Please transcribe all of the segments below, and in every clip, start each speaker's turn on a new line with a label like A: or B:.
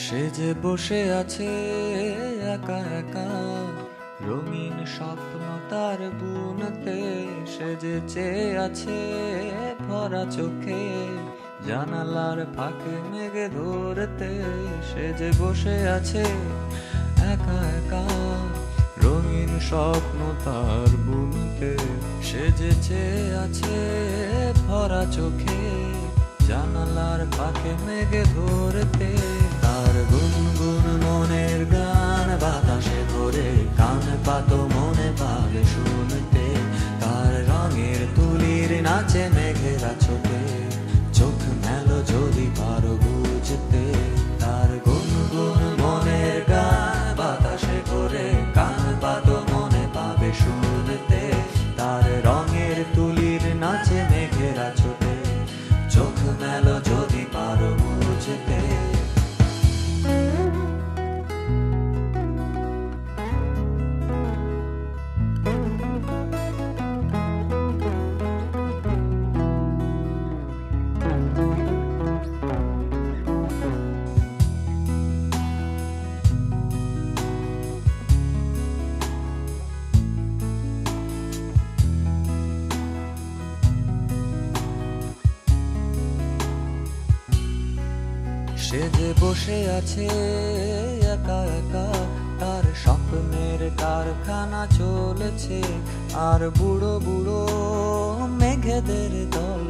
A: সে যে বসে আছে একা একা, রঙিন স্বপ্ন তার বুনতে। সে যে চেয়ে আছে ভরা চোখে, জানালার ফাঁকে মেঘে ধরতে। সে যে বসে আছে একা একা, রঙিন স্বপ্ন তার বুনতে। সে যে চেয়ে আছে ভরা চোখে, জানালার ফাঁকে মেঘে ধরতে। তার গুনগুন মনের গান বাতাসে ভরে, কান পাতো মনে পাবে শুনতে। তার রঙের তুলির নাচে মেঘেরা ছোটে, চোখ মেলো যদি পারো বুঝতে। তার গুনগুন মনের গান বাতাসে ভরে, কান পাতো মনে পাবে শুনতে। তার রঙের তুলির নাচে মেঘেরা ছোটে, চোখ মেলো যদি পারো বুঝতে। সে যে বসে আছে একা একা, তার স্বপ্নের কারখানা চলেছে। আর বুড়ো বুড়ো মেঘেদের দল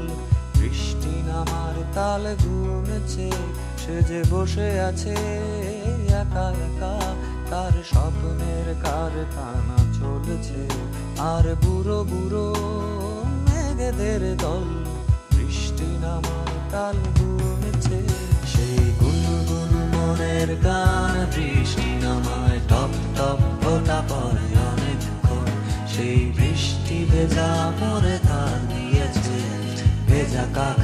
A: বৃষ্টি নামার তাল গুনছে। সে যে বসে আছে একা একা, তার স্বপ্নের কারখানা চলেছে। আর বুড়ো বুড়ো মেঘেদের দল বৃষ্টি নামার তাল গুনছে। সেই গুনগুন মনের গান বৃষ্টি নামায় টপ টপ ফোঁটা পড়ে অনেকক্ষণ। সেই বৃষ্টি ভেজা পরে তার দিয়েছে ভেজা কাক